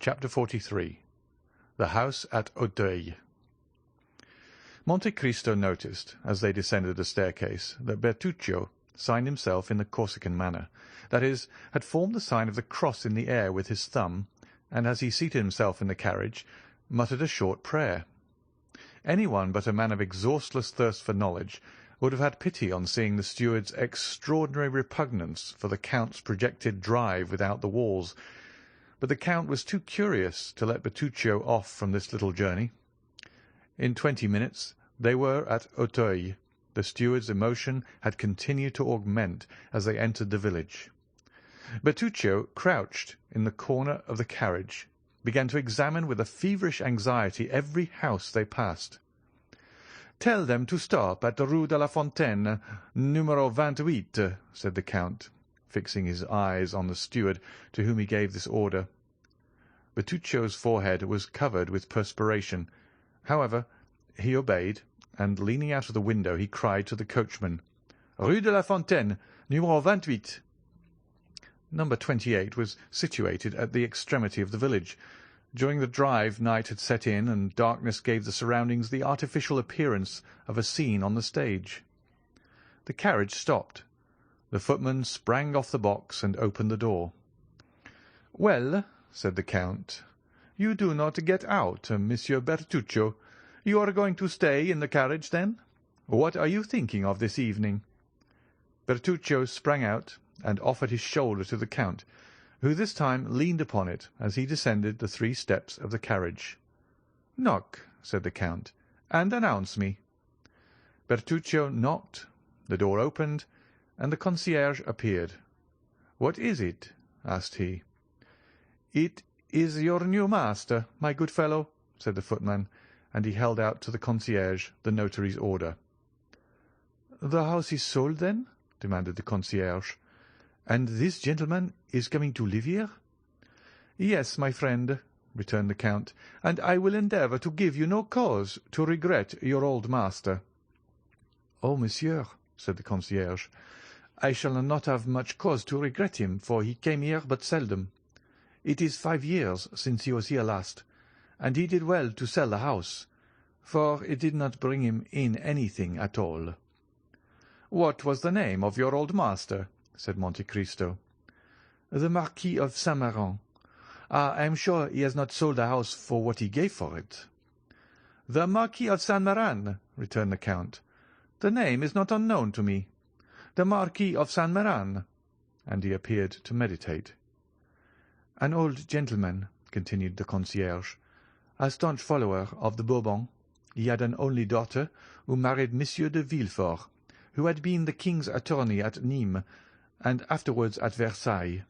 Chapter 43. The House at Auteuil. Monte Cristo noticed, as they descended the staircase, that Bertuccio signed himself in the Corsican manner, that is, had formed the sign of the cross in the air with his thumb, and as he seated himself in the carriage, muttered a short prayer. Anyone but a man of exhaustless thirst for knowledge would have had pity on seeing the steward's extraordinary repugnance for the Count's projected drive without the walls, but the Count was too curious to let Bertuccio off from this little journey. In 20 minutes they were at Auteuil. The steward's emotion had continued to augment as they entered the village. Bertuccio, crouched in the corner of the carriage, began to examine with a feverish anxiety every house they passed. "Tell them to stop at the Rue de la Fontaine, numero 28, said the Count, fixing his eyes on the steward, to whom he gave this order. Bertuccio's forehead was covered with perspiration. However, he obeyed, and leaning out of the window he cried to the coachman, "Rue de la Fontaine, numero 28." Number 28 was situated at the extremity of the village. During the drive night had set in, and darkness gave the surroundings the artificial appearance of a scene on the stage. The carriage stopped. The footman sprang off the box and opened the door. "Well," said the Count, "you do not get out, Monsieur Bertuccio. You are going to stay in the carriage, then? What are you thinking of this evening?" Bertuccio sprang out and offered his shoulder to the Count, who this time leaned upon it as he descended the 3 steps of the carriage. "Knock," said the Count, "and announce me." Bertuccio knocked, the door opened, and the concierge appeared. "What is it?" asked he. "It is your new master, my good fellow," said the footman, and he held out to the concierge the notary's order. "The house is sold, then?" demanded the concierge. "And this gentleman is coming to live here?" "Yes, my friend," returned the Count, "and I will endeavour to give you no cause to regret your old master." "Oh, monsieur," said the concierge, "I shall not have much cause to regret him, for he came here but seldom. It is 5 years since he was here last, and he did well to sell the house, for it did not bring him in anything at all." "What was the name of your old master?" said Monte Cristo. "The Marquis of Saint-Méran. I am sure he has not sold the house for what he gave for it." "The Marquis of Saint-Méran," returned the Count. "The name is not unknown to me. The Marquis of Saint-Méran," and he appeared to meditate. "An old gentleman," continued the concierge, "a staunch follower of the Bourbons. He had an only daughter, who married Monsieur de Villefort, who had been the king's attorney at Nîmes, and afterwards at Versailles."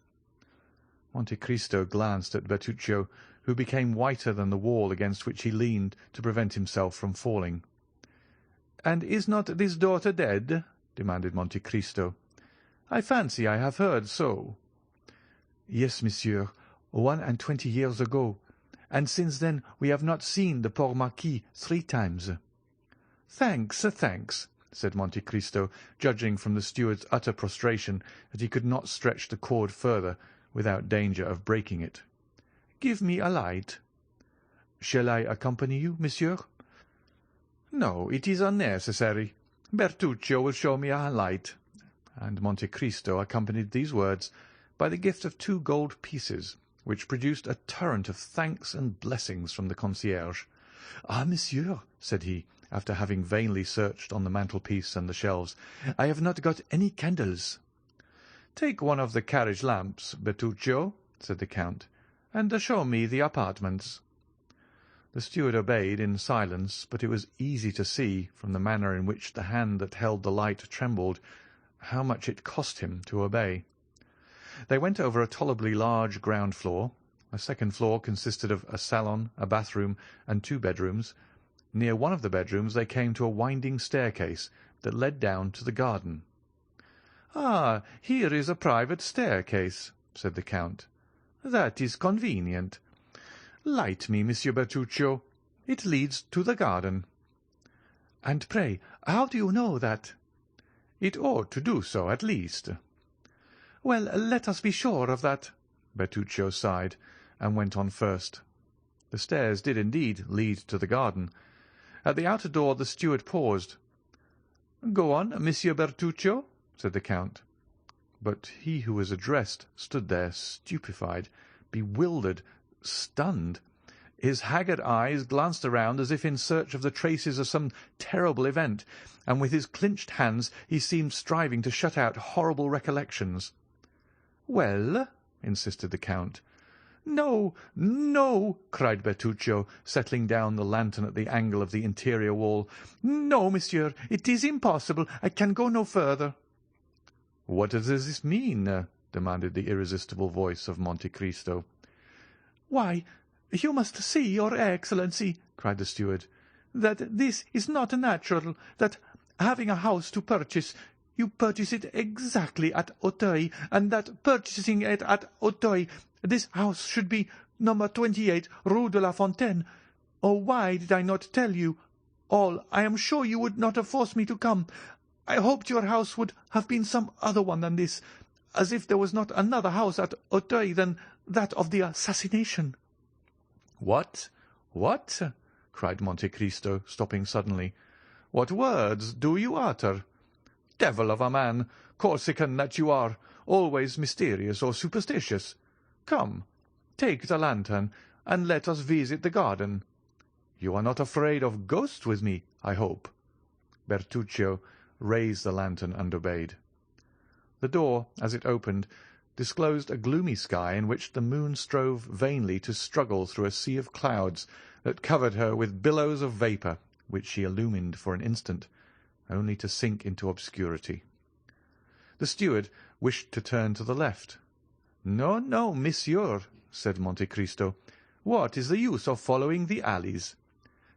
Monte Cristo glanced at Bertuccio, who became whiter than the wall against which he leaned to prevent himself from falling. "And is not this daughter dead?" demanded Monte Cristo. "I fancy I have heard so." "Yes, monsieur, 21 years ago, and since then we have not seen the poor Marquis 3 times." "Thanks, thanks," said Monte Cristo, judging from the steward's utter prostration that he could not stretch the cord further without danger of breaking it. "Give me a light." "Shall I accompany you, monsieur?" "No, it is unnecessary. Bertuccio will show me a light." And Monte Cristo accompanied these words by the gift of 2 gold pieces, which produced a torrent of thanks and blessings from the concierge. "Ah, monsieur," said he, after having vainly searched on the mantelpiece and the shelves, "I have not got any candles." "Take one of the carriage lamps, Bertuccio," said the Count, "and show me the apartments." The steward obeyed in silence, but it was easy to see, from the manner in which the hand that held the light trembled, how much it cost him to obey. They went over a tolerably large ground floor. A second floor consisted of a salon, a bathroom, and 2 bedrooms. Near one of the bedrooms they came to a winding staircase that led down to the garden. "Ah, here is a private staircase," said the Count. "That is convenient. Light me, Monsieur Bertuccio. It leads to the garden." "And pray, how do you know that?" "It ought to do so, at least." "Well, let us be sure of that." Bertuccio sighed, and went on first. The stairs did indeed lead to the garden. At the outer door the steward paused. "Go on, Monsieur Bertuccio," said the Count. But he who was addressed stood there stupefied, bewildered, stunned. His haggard eyes glanced around as if in search of the traces of some terrible event, and with his clinched hands he seemed striving to shut out horrible recollections. "Well?" insisted the Count. "No, no!" cried Bertuccio, settling down the lantern at the angle of the interior wall. "No, monsieur, it is impossible. I can go no further." "What does this mean?" demanded the irresistible voice of Monte Cristo. "Why, you must see, your Excellency," cried the steward, "that this is not natural, that, having a house to purchase, you purchase it exactly at Auteuil, and that, purchasing it at Auteuil, this house should be number 28, Rue de la Fontaine. Oh, why did I not tell you all? I am sure you would not have forced me to come. I hoped your house would have been some other one than this, as if there was not another house at Auteuil than that of the assassination." "What? What?" cried Monte Cristo, stopping suddenly. "What words do you utter? Devil of a man, Corsican that you are, always mysterious or superstitious. Come, take the lantern, and let us visit the garden. You are not afraid of ghosts with me, I hope." Bertuccio raised the lantern and obeyed. The door, as it opened, disclosed a gloomy sky in which the moon strove vainly to struggle through a sea of clouds that covered her with billows of vapour, which she illumined for an instant, only to sink into obscurity. The steward wished to turn to the left. "No, no, monsieur," said Monte Cristo. "What is the use of following the alleys?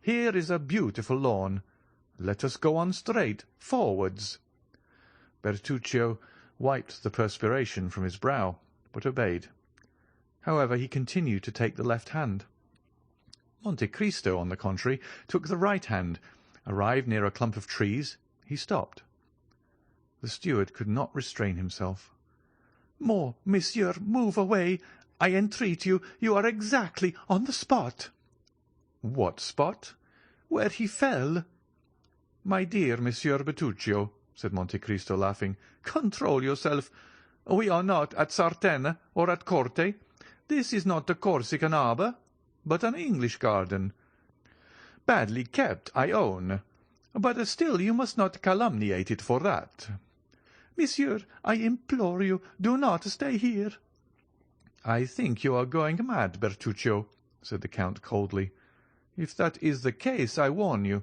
Here is a beautiful lawn. Let us go on straight, forwards." Bertuccio wiped the perspiration from his brow, but obeyed. However, he continued to take the left hand. Monte Cristo, on the contrary, took the right hand. Arrived near a clump of trees, he stopped. The steward could not restrain himself. "More, monsieur, move away. I entreat you. You are exactly on the spot." "What spot?" "Where he fell." "My dear Monsieur Bertuccio," said Monte Cristo, laughing, "control yourself. We are not at Sartène or at Corte. This is not a Corsican arbour, but an English garden. Badly kept, I own, but still you must not calumniate it for that." "Monsieur, I implore you, do not stay here." "I think you are going mad, Bertuccio," said the Count coldly. "If that is the case, I warn you,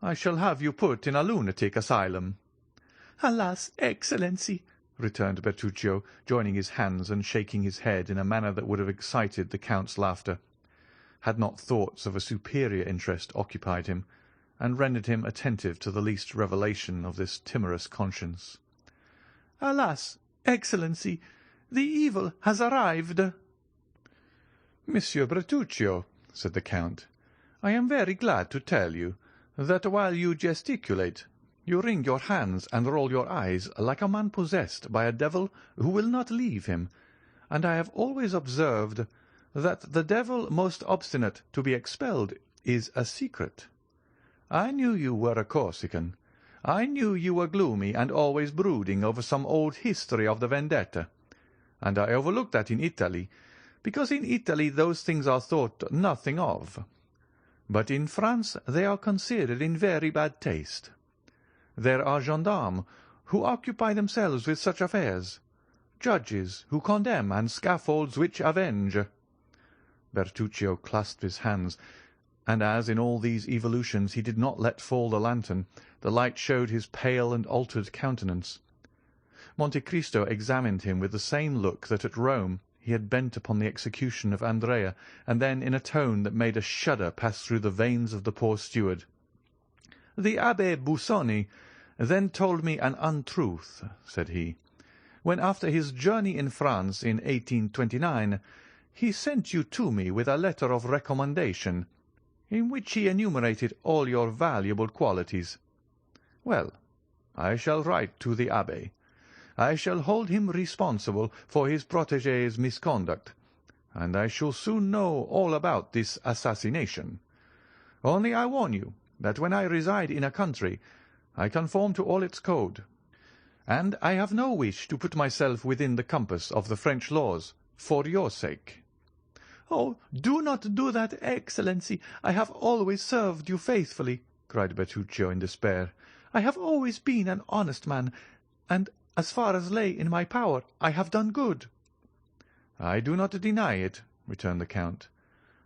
I shall have you put in a lunatic asylum." "Alas, Excellency," returned Bertuccio, joining his hands and shaking his head in a manner that would have excited the Count's laughter, had not thoughts of a superior interest occupied him, and rendered him attentive to the least revelation of this timorous conscience. "Alas, Excellency, the evil has arrived." "Monsieur Bertuccio," said the Count, "I am very glad to tell you that while you gesticulate, you wring your hands and roll your eyes like a man possessed by a devil who will not leave him, and I have always observed that the devil most obstinate to be expelled is a secret. I knew you were a Corsican. I knew you were gloomy and always brooding over some old history of the vendetta, and I overlooked that in Italy, because in Italy those things are thought nothing of. But in France they are considered in very bad taste. There are gendarmes who occupy themselves with such affairs, judges who condemn, and scaffolds which avenge." Bertuccio clasped his hands, and as in all these evolutions he did not let fall the lantern, the light showed his pale and altered countenance. Monte Cristo examined him with the same look that at Rome he had bent upon the execution of Andrea, and then in a tone that made a shudder pass through the veins of the poor steward. "The Abbé Busoni then told me an untruth," said he, "when after his journey in France in 1829 he sent you to me with a letter of recommendation, in which he enumerated all your valuable qualities. Well, I shall write to the abbé. I shall hold him responsible for his protégé's misconduct, and I shall soon know all about this assassination. Only I warn you that when I reside in a country, I conform to all its code, and I have no wish to put myself within the compass of the French laws for your sake." "Oh, do not do that, Excellency. I have always served you faithfully," cried Bertuccio in despair. "I have always been an honest man, and as far as lay in my power I have done good." "I do not deny it," returned the Count.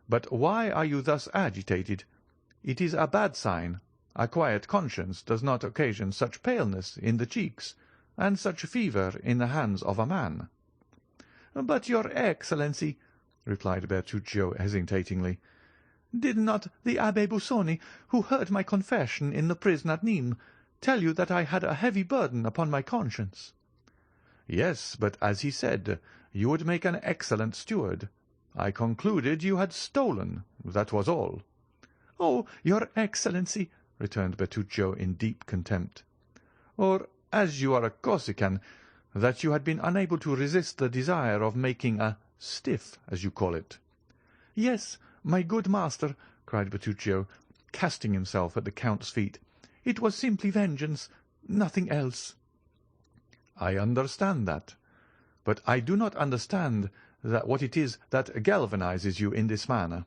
"But why are you thus agitated? It is a bad sign. A quiet conscience does not occasion such paleness in the cheeks, and such fever in the hands of a man." "But, your Excellency," replied Bertuccio hesitatingly, "did not the Abbé Busoni, who heard my confession in the prison at Nîmes, tell you that I had a heavy burden upon my conscience?" "Yes, but as he said, you would make an excellent steward. I concluded you had stolen, that was all." "Oh, your Excellency," returned Bertuccio in deep contempt. "Or, as you are a Corsican, that you had been unable to resist the desire of making a stiff, as you call it." "Yes, my good master," cried Bertuccio, casting himself at the Count's feet. "It was simply vengeance, nothing else." "I understand that, but I do not understand what it is that galvanizes you in this manner."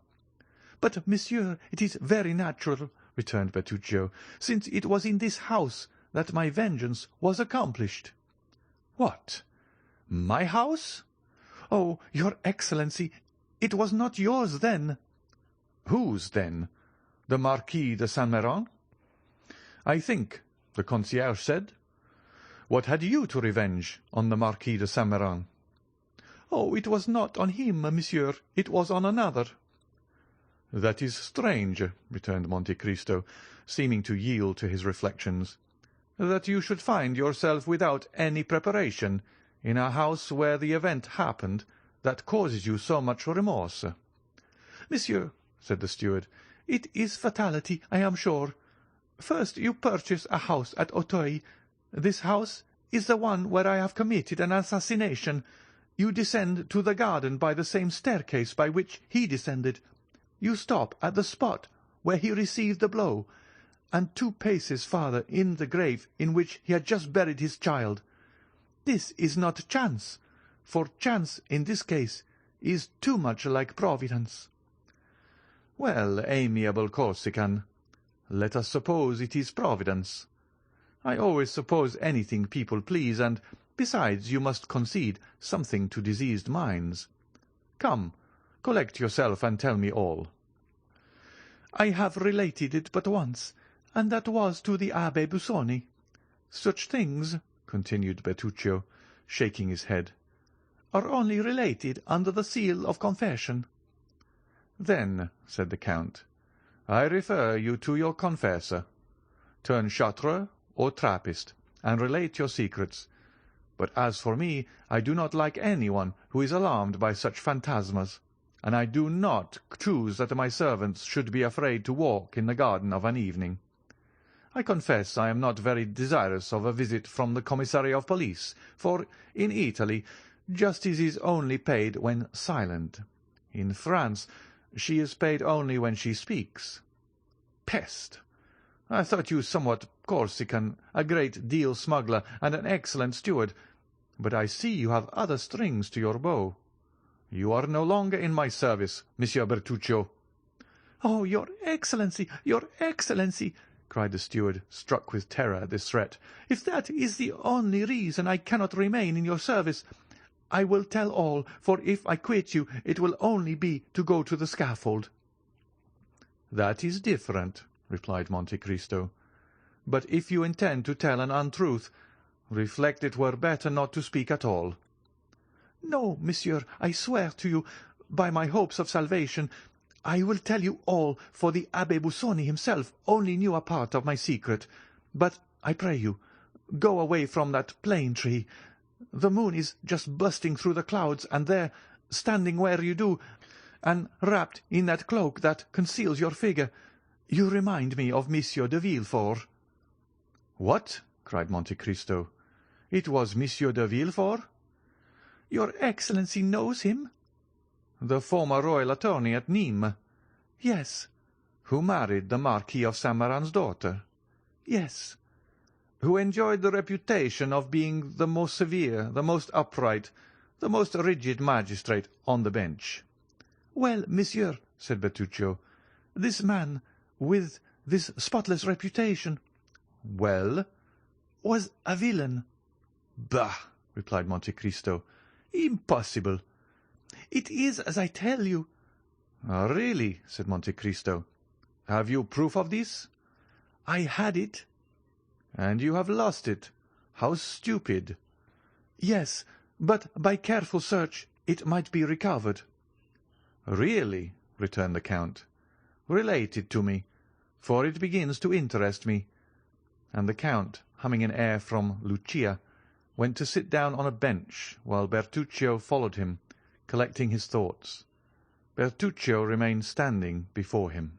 "But, monsieur, it is very natural," returned Bertuccio, "since it was in this house that my vengeance was accomplished." "What? My house?" "Oh, your Excellency, it was not yours then." "Whose then? The Marquis de Saint-Méran?" "I think," the concierge said. "What had you to revenge on the Marquis de Saint-Méran?" "Oh, it was not on him, monsieur, it was on another." "That is strange," returned Monte Cristo, seeming to yield to his reflections, "that you should find yourself without any preparation in a house where the event happened that causes you so much remorse." "Monsieur," said the steward, "it is fatality, I am sure. First you purchase a house at Auteuil. This house is the one where I have committed an assassination. You descend to the garden by the same staircase by which he descended. You stop at the spot where he received the blow, and 2 paces farther in the grave in which he had just buried his child. This is not chance, for chance in this case is too much like Providence." "Well, amiable Corsican, let us suppose it is Providence. I always suppose anything people please, and, besides, you must concede something to diseased minds. Come, collect yourself and tell me all." "I have related it but once, and that was to the Abbé Busoni. Such things," continued Bertuccio, shaking his head, "are only related under the seal of confession." "Then," said the Count, "I refer you to your confessor. Turn châtre or Trappist, and relate your secrets. But as for me, I do not like anyone who is alarmed by such phantasmas, and I do not choose that my servants should be afraid to walk in the garden of an evening. I confess I am not very desirous of a visit from the commissary of police, for in Italy justice is only paid when silent. In France she is paid only when she speaks. Peste! I thought you somewhat Corsican, a great deal smuggler, and an excellent steward, but I see you have other strings to your bow. You are no longer in my service, Monsieur Bertuccio." "Oh, your Excellency, your Excellency!" cried the steward, struck with terror at this threat. "If that is the only reason I cannot remain in your service, I will tell all, for if I quit you it will only be to go to the scaffold." "That is different," replied Monte Cristo. "But if you intend to tell an untruth, reflect it were better not to speak at all." "No, monsieur, I swear to you, by my hopes of salvation, I will tell you all, for the Abbé Busoni himself only knew a part of my secret. But, I pray you, go away from that plane tree. The moon is just bursting through the clouds, and there, standing where you do, and wrapped in that cloak that conceals your figure, you remind me of Monsieur de Villefort." "What?" cried Monte Cristo. "It was Monsieur de Villefort?" "Your Excellency knows him?" The former royal attorney at Nîmes, Yes. who married the Marquis of Saint-Méran's daughter, Yes. who enjoyed the reputation of being the most severe, the most upright, the most rigid magistrate on the bench. Well, monsieur, said Bertuccio, this man, with this spotless reputation, Well? was a villain. Bah! replied Monte Cristo. Impossible. It is as I tell you. Really? said Monte Cristo. Have you proof of this? I had it. And you have lost it. How stupid! Yes, but by careful search it might be recovered. Really? returned the Count. Relate it to me, for it begins to interest me. And the Count, humming an air from Lucia, went to sit down on a bench, while Bertuccio followed him, collecting his thoughts. Bertuccio remained standing before him.